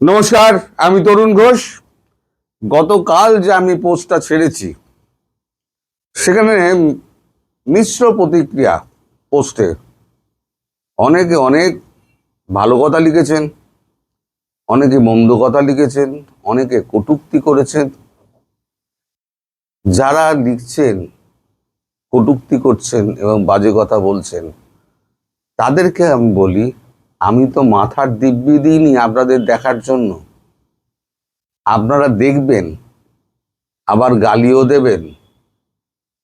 নমস্কার, আমি তরুণ ঘোষ। গতকাল যে আমি পোস্টটা ছেড়েছি সেখানে মিশ্র প্রতিক্রিয়া। পোস্টে অনেকে অনেক ভালো কথা লিখেছেন, অনেকে মন্দ কথা লিখেছেন, অনেকে কটূক্তি করেছেন। যারা লিখছেন, কটূক্তি করছেন এবং বাজে কথা বলছেন, তাদেরকে আমি বলি, আমি তো মাথার দিব্যি দিইনি আপনাদের দেখার জন্য। আপনারা দেখবেন, আবার গালিও দেবেন।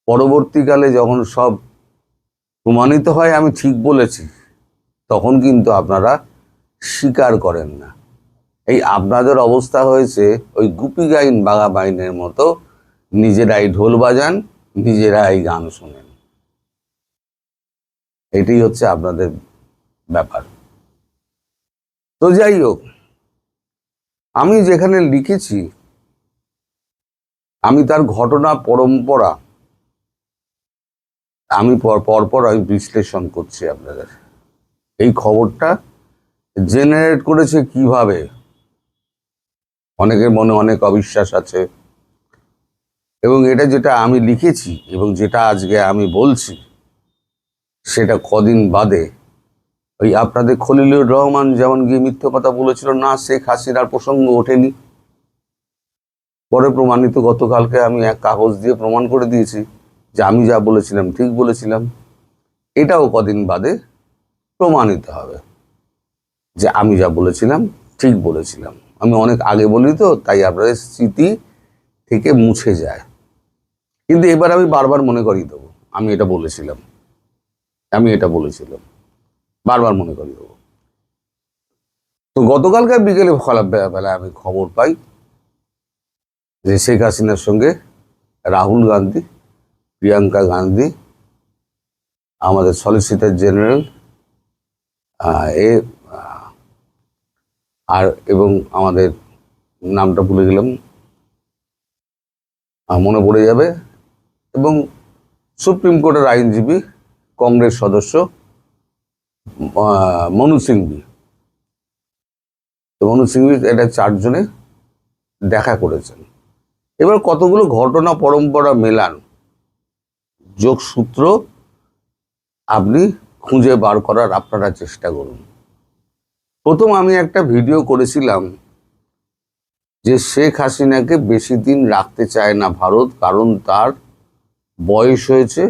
পরবর্তীকালে যখন সব প্রমাণিত হয় আমি ঠিক বলেছি, তখন কিন্তু আপনারা স্বীকার করেন না। এই আপনাদের অবস্থা হয়েছে ওই গুপি গাইন বাঘা বাইনের মতো, নিজেরাই ঢোল বাজান, নিজেরাই গান শোনেন। এটি হচ্ছে আপনাদের ব্যাপার। তো যাই হোক, আমি যেখানে লিখেছি আমি তার ঘটনা পরম্পরা আমি পরপর আমি বিশ্লেষণ করছি আপনাদের। এই খবরটা জেনারেট করেছে কিভাবে, অনেকের মনে অনেক অবিশ্বাস আছে, এবং এটা যেটা আমি লিখেছি এবং যেটা আজকে আমি বলছি সেটা কদিন বাদে ওই আপনাদের খলিলুর রহমান যেমন গিয়ে মিথ্যে কথা বলেছিল না, শেখ হাসিনার প্রসঙ্গ ওঠেনি। পরে প্রমাণিত, গতকালকে আমি এক কাগজ দিয়ে প্রমাণ করে দিয়েছি যে আমি যা বলেছিলাম ঠিক বলেছিলাম। এটাও কদিন বাদে প্রমাণিত হবে যে আমি যা বলেছিলাম ঠিক বলেছিলাম। আমি অনেক আগে বলি তো, তাই আপনাদের স্মৃতি থেকে মুছে যায়। কিন্তু এবার আমি বারবার মনে করিয়ে দেবো আমি এটা বলেছিলাম, আমি এটা বলেছিলাম, বারবার মনে করিয়ে দেবো। তো গতকালকে বিকেলে বেলা আমি খবর পাই যে শেখ হাসিনার সঙ্গে রাহুল গান্ধী, প্রিয়াঙ্কা গান্ধী, আমাদের সলিসিটর জেনারেল আর এবং আমাদের নামটা ভুলে গেলাম, মনে পড়ে যাবে, এবং সুপ্রিম কোর্টের আইনজীবী কংগ্রেস সদস্য মনু সিংভি। তো মনু সিংভি এটা চারজনে দেখা করেছেন। এবার কতগুলো ঘটনা পরম্পরা মেলান, যোগসূত্র আপনি খুঁজে বার করার আপনারা চেষ্টা করুন। প্রথম আমি একটা ভিডিও করেছিলাম যে শেখ হাসিনাকে বেশি দিন রাখতে চায় না ভারত, কারণ তার বয়স হয়েছে।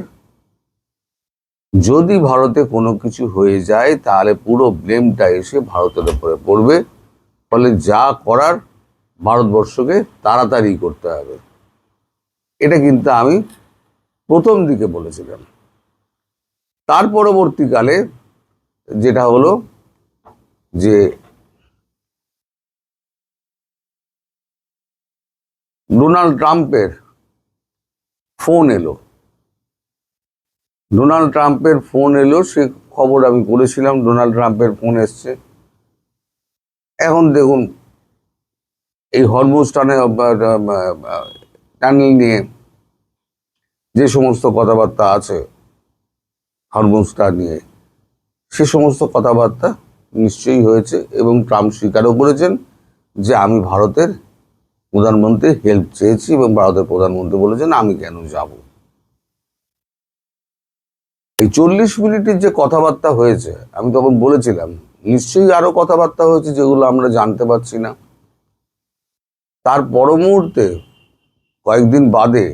যদি ভারতে কোনো কিছু হয়ে যায় তাহলে পুরো ব্লেমটা এসে ভারতের উপরে পড়বে। ফলে যা করার ভারতবর্ষকে তাড়াতাড়ি করতে হবে। এটা কিন্তু আমি প্রথম দিকে বলেছিলাম। তার পরবর্তীকালে যেটা হলো যে ডোনাল্ড ট্রাম্পের ফোন এলো, ডোনাল্ড ট্রাম্পের ফোন এলো, সে খবর আমি করেছিলাম। ডোনাল্ড ট্রাম্পের ফোন এসছে। এখন দেখুন, এই হরমুজ টানেল নিয়ে যে সমস্ত কথাবার্তা আছে, হরমুজটা নিয়ে সে সমস্ত কথাবার্তা নিশ্চয়ই হয়েছে, এবং ট্রাম্প স্বীকারও করেছেন যে আমি ভারতের প্রধানমন্ত্রীর হেল্প চেয়েছি, এবং ভারতের প্রধানমন্ত্রী বলেছেন আমি কেন যাব। এই 40 মিনিটের যে কথাবার্তা হয়েছে, আমি তখন বলেছিলাম নিশ্চয়ই আরো কথাবার্তা হয়েছে যেগুলো আমরা জানতে পারছি না। তার পর মুহূর্তে কয়েকদিন বাদে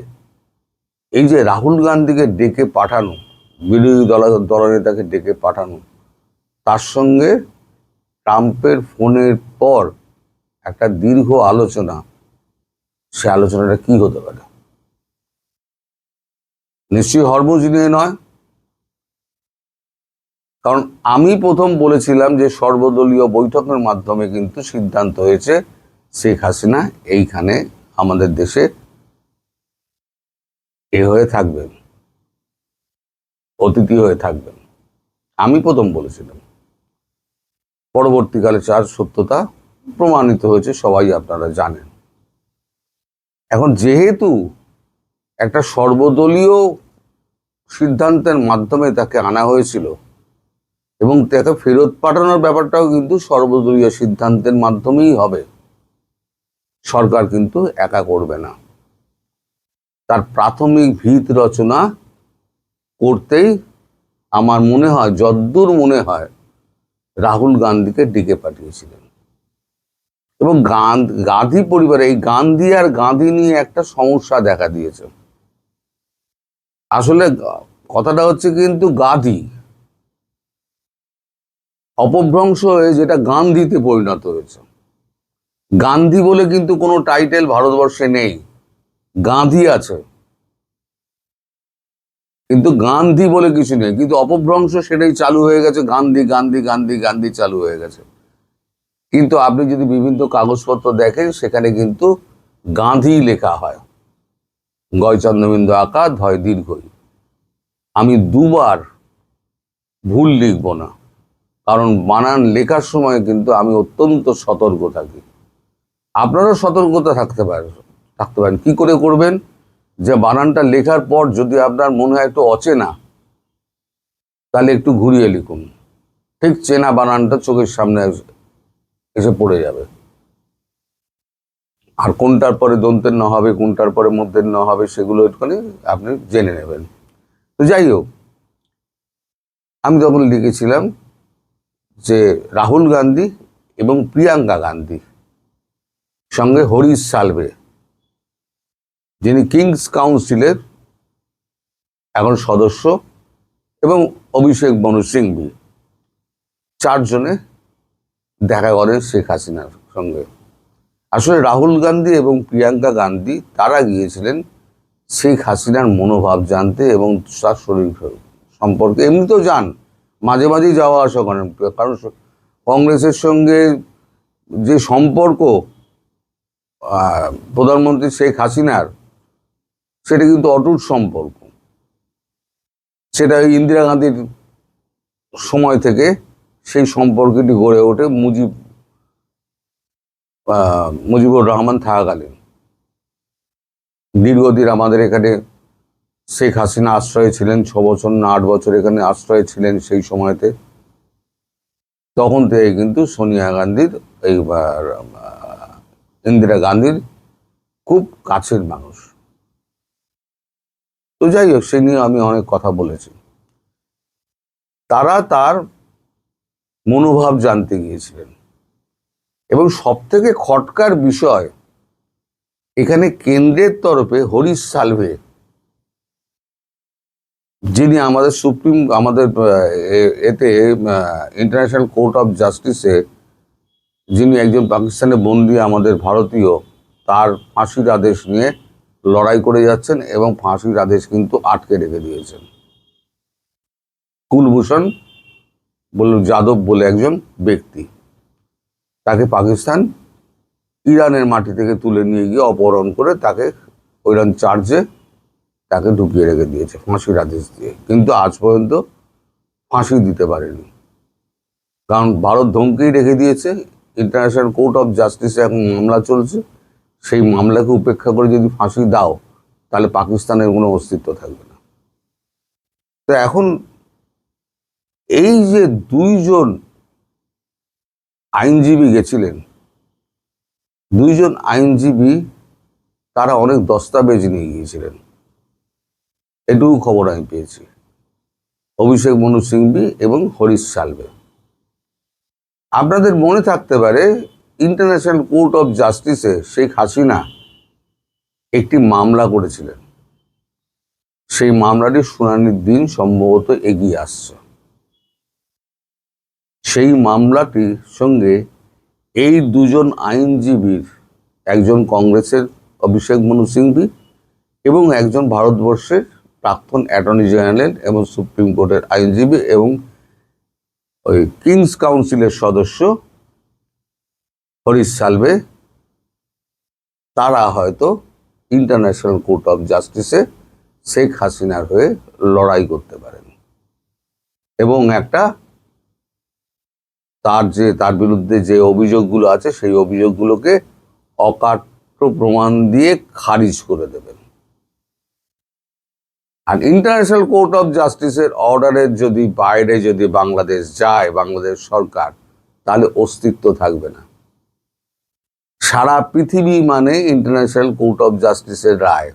এই যে রাহুল গান্ধীকে ডেকে পাঠানো, বিরোধী দলনেতাকে ডেকে পাঠানো, তার সঙ্গে ট্রাম্পের ফোনের পর একটা দীর্ঘ আলোচনা, সে আলোচনাটা কি হতে পারে? নিশ্চয়ই হরমুজ নিয়ে নয়, কারণ আমি প্রথম বলেছিলাম যে সর্বদলীয় বৈঠকের মাধ্যমে কিন্তু সিদ্ধান্ত হয়েছে শেখ হাসিনা এইখানে আমাদের দেশে হয়ে থাকবেন, অতিথি হয়ে থাকবেন। আমি প্রথম বলেছিলাম। পরবর্তীকালে তার সত্যতা প্রমাণিত হয়েছে, সবাই আপনারা জানেন। এখন যেহেতু একটা সর্বদলীয় সিদ্ধান্তের মাধ্যমে তাকে আনা হয়েছিল, এবং তাকে ফেরত পাঠানোর ব্যাপারটাও কিন্তু সর্বদলীয় সিদ্ধান্তের মাধ্যমেই হবে, সরকার কিন্তু একা করবে না। তার প্রাথমিক ভিত রচনা করতেই আমার মনে হয়, যদ্দূর মনে হয়, রাহুল গান্ধীকে ডেকে পাঠিয়েছিলেন। এবং গান্ধী পরিবারে এই গান্ধী আর গান্ধী নিয়ে একটা সমস্যা দেখা দিয়েছে। আসলে কথাটা হচ্ছে কিন্তু গান্ধী অপভ্রংশ হয়ে যেটা গান্ধীতে পরিণত হয়েছে। গান্ধী বলে কিন্তু কোনো টাইটেল ভারতবর্ষে নেই, গান্ধী আছে, কিন্তু গান্ধী বলে কিছু নেই। কিন্তু অপভ্রংশ সেটাই চালু হয়ে গেছে, গান্ধী গান্ধী গান্ধী গান্ধী চালু হয়ে গেছে। কিন্তু আপনি যদি বিভিন্ন কাগজপত্র দেখেন, সেখানে কিন্তু গান্ধী লেখা হয়, গয় চন্দ্রবিন্দু আঁকা, ধয় দীর্ঘই। আমি দুবার ভুল লিখব না, কারণ বানান লেখার সময় কিন্তু আমি অত্যন্ত সতর্ক থাকি। আপনারাও সতর্কতা থাকতে পারেন। কি করে করবেন? যে বানানটা লেখার পর যদি আপনার মনে হয় একটু অচেনা, তাহলে একটু ঘুরিয়ে লিখুন, ঠিক চেনা বানানটা চোখের সামনে এসে পড়ে যাবে। আর কোনটার পরে দন্তের ন হবে, কোনটার পরে মধ্যের ন হবে, সেগুলো একটুখানি আপনি জেনে নেবেন। তো যাই হোক, আমি তখন লিখেছিলাম যে রাহুল গান্ধী এবং প্রিয়াঙ্কা গান্ধী সঙ্গে হরিশ সালভে, যিনি কিংস কাউন্সিলের এখন সদস্য, এবং অভিষেক মনু সিংভি, চারজনে দেখা করেন শেখ হাসিনার সঙ্গে। আসলে রাহুল গান্ধী এবং প্রিয়াঙ্কা গান্ধী তারা গিয়েছিলেন শেখ হাসিনার মনোভাব জানতে এবং তার শরীর সম্পর্কে। এমনিতেও যান, মাঝে মাঝেই যাওয়া আসা করেন, কারণ কংগ্রেসের সঙ্গে যে সম্পর্ক প্রধানমন্ত্রী শেখ হাসিনার, সেটা কিন্তু অটুট সম্পর্ক। সেটা ইন্দিরা গান্ধীর সময় থেকে সেই সম্পর্কটি গড়ে ওঠে মুজিবুর রহমান থাকাকালীন। দীর্ঘদিন আমাদের এখানে শেখ হাসিনা আশ্রয়ে ছিলেন, 6 বছর না 8 বছর এখানে আশ্রয়ে ছিলেন। সেই সময়তে তখন থেকে কিন্তু সোনিয়া গান্ধীর ইন্দিরা গান্ধীর খুব কাছের মানুষ। তো যাই হোক, সে নিয়ে আমি অনেক কথা বলেছি। তারা তার মনোভাব জানতে গিয়েছিলেন, এবং সব থেকে খটকার বিষয়, এখানে কেন্দ্রের তরফে হরিশ সালভে, যিনি আমাদের এতে ইন্টারন্যাশনাল কোর্ট অফ জাস্টিসে, যিনি একজন পাকিস্তানে বন্দী আমাদের ভারতীয়, তার ফাঁসির আদেশ নিয়ে লড়াই করে যাচ্ছেন, এবং ফাঁসির আদেশ কিন্তু আটকে রেখে দিয়েছেন। কুলভূষণ যাদব বলে একজন ব্যক্তি, তাকে পাকিস্তান ইরানের মাটি থেকে তুলে নিয়ে গিয়ে অপহরণ করে তাকে ওইরকম চার্জে তাকে ঢুকিয়ে রেখে দিয়েছে ফাঁসির আদেশ দিয়ে। কিন্তু আজ পর্যন্ত ফাঁসি দিতে পারেনি, কারণ ভারত ধমকেই রেখে দিয়েছে। ইন্টারন্যাশনাল কোর্ট অফ জাস্টিসে এখন মামলা চলছে, সেই মামলাকে উপেক্ষা করে যদি ফাঁসি দাও, তাহলে পাকিস্তানের কোনো অস্তিত্ব থাকবে না। তো এখন এই যে দুইজন আইনজীবী গেছিলেন, দুইজন আইনজীবী তারা অনেক দস্তাবেজ নিয়ে গিয়েছিলেন, এটুকু খবর আমি পেয়েছি, অভিষেক মনু সিংভি এবং হরিশ সালভে। আপনাদের মনে থাকতে পারে, ইন্টারন্যাশনাল কোর্ট অফ জাস্টিসে শেখ হাসিনা একটি মামলা করেছিলেন। সেই মামলাটির শুনানির দিন সম্ভবত এগিয়ে আসছে। সেই মামলাটির সঙ্গে এই দুজন আইনজীবীর, একজন কংগ্রেসের অভিষেক মনু সিংভি এবং একজন ভারতবর্ষের প্রাক্তন অ্যাটর্নি জেনারেল এবং সুপ্রিম কোর্টের আইনজীবী এবং ওই কিংস কাউন্সিলের সদস্য হরিশ সালভে, তারা হয়তো ইন্টারন্যাশনাল কোর্ট অফ জাস্টিসে শেখ হাসিনার হয়ে লড়াই করতে পারেন, এবং একটা তার বিরুদ্ধে যে অভিযোগগুলো আছে সেই অভিযোগগুলোকে অকাট্য প্রমাণ দিয়ে খারিজ করে দেবেন। আর ইন্টারন্যাশনাল কোর্ট অফ জাস্টিসের অর্ডারের যদি বাইরে যদি বাংলাদেশ যায়, বাংলাদেশ সরকার, তাহলে অস্তিত্ব থাকবে না। সারা পৃথিবী মানে ইন্টারন্যাশনাল কোর্ট অফ জাস্টিসের রায়।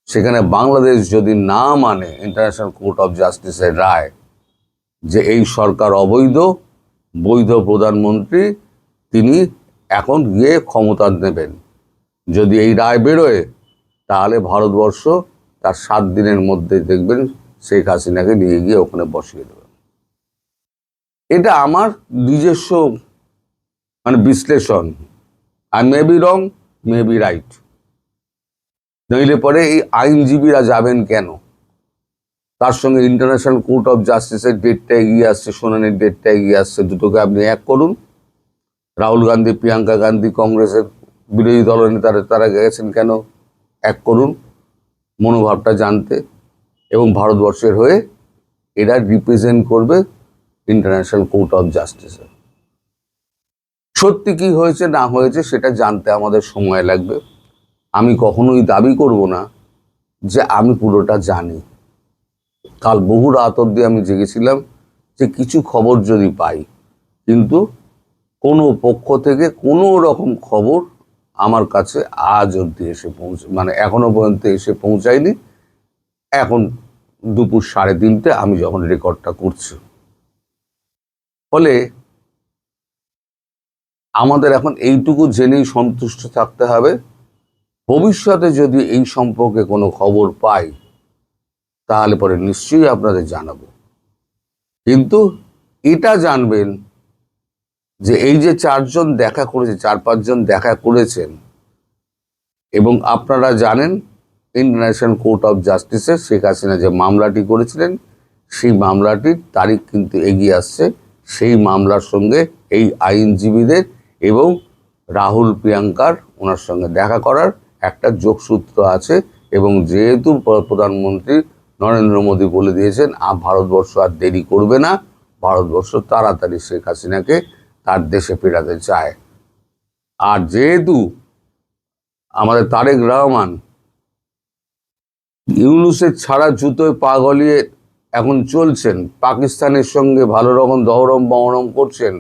সেখানে বাংলাদেশ যদি না মানে ইন্টারন্যাশনাল কোর্ট অফ জাস্টিসের রায় যে এই সরকার অবৈধ, বৈধ প্রধানমন্ত্রী তিনি এখন গিয়ে ক্ষমতা নেবেন, যদি এই রায় বেরোয়, তাহলে ভারতবর্ষ তার 7 দিনের মধ্যে দেখবেন শেখ হাসিনাকে নিয়ে গিয়ে ওখানে বসিয়ে দেবে। এটা আমার নিজস্ব বিশ্লেষণ। I may be wrong, may be right. নইলে পরে এই আইনজীবীরা যাবেন কেন? তার সঙ্গে ইন্টারন্যাশনাল কোর্ট অফ জাস্টিসের ডেটটা এগিয়ে আসছে, শুনানির ডেটটা এগিয়ে আসছে, দুটোকে আপনি এক করুন। রাহুল গান্ধী, প্রিয়াঙ্কা গান্ধী, কংগ্রেসের বিরোধী দলনেতারা তারা গেছেন কেন? এক করুন মনোভাবটা জানতে, এবং ভারতবর্ষের হয়ে এরা রিপ্রেজেন্ট করবে ইন্টারন্যাশনাল কোর্ট অফ জাস্টিসে। সত্যি কি হয়েছে না হয়েছে সেটা জানতে আমাদের সময় লাগবে। আমি কখনোই দাবি করব না যে আমি পুরোটা জানি। কাল বহু রাত অবধি আমি জেগেছিলাম যে কিছু খবর যদি পাই, কিন্তু কোনো পক্ষ থেকে কোনো রকম খবর আমার কাছে আজ অবধি এসে এখনো পর্যন্ত এসে পৌঁছায়নি। এখন দুপুর 3:30 আমি যখন রেকর্ডটা করছি। ফলে আমাদের এখন এইটুকু জেনেই সন্তুষ্ট থাকতে হবে, ভবিষ্যতে যদি এই সম্পর্কে কোনো খবর পাই তাহলে পরে নিশ্চয়ই আপনাদের জানাবো। কিন্তু এটা জানবেন যে এই যে 4 জন দেখা করেছে, 4-5 জন দেখা করেছেন, এবং আপনারা জানেন ইন্টারন্যাশনাল কোর্ট অফ জাস্টিসে শেখ হাসিনা যে মামলাটি করেছিলেন, সেই মামলাটির তারিখ কিন্তু এগিয়ে আসছে। সেই মামলার সঙ্গে এই আইনজীবীদের এবং রাহুল, প্রিয়াঙ্কার ওনার সঙ্গে দেখা করার একটা যোগসূত্র আছে। এবং যেহেতু প্রধানমন্ত্রী নরেন্দ্র মোদী বলে দিয়েছেন ভারতবর্ষ আর দেরি করবে না, ভারতবর্ষ তাড়াতাড়ি শেখ হাসিনাকে তার দেশে ফেরাতে চায়। আর যেহেতু আমাদের তারেক রহমান ইউনূসের ছাড়া জুতোয় পা গলিয়ে এখন চলছেন, পাকিস্তানের সঙ্গে ভালো রকম দহরম বহরম করছেন,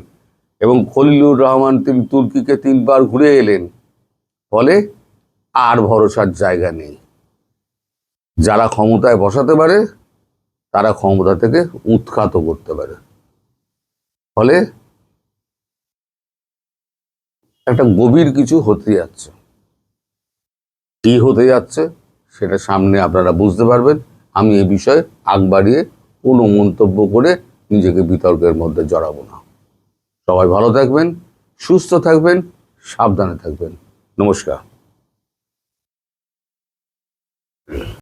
এবং খলিলুর রহমান তিনি তুর্কিকে 3 বার ঘুরে এলেন, ফলে আর ভরসার জায়গা নেই। যারা ক্ষমতায় বসাতে পারে তারা ক্ষমতা থেকে উৎখাত করতে পারে। ফলে একটা গভীর কিছু হতে যাচ্ছে। কি হতে যাচ্ছে সেটা সামনে আপনারা বুঝতে পারবেন। আমি এই বিষয়ে আগ বাড়িয়ে কোনো মন্তব্য করে নিজেকে বিতর্কের মধ্যে জড়াবো না। সবাই ভালো থাকবেন, সুস্থ থাকবেন, সাবধানে থাকবেন। নমস্কার।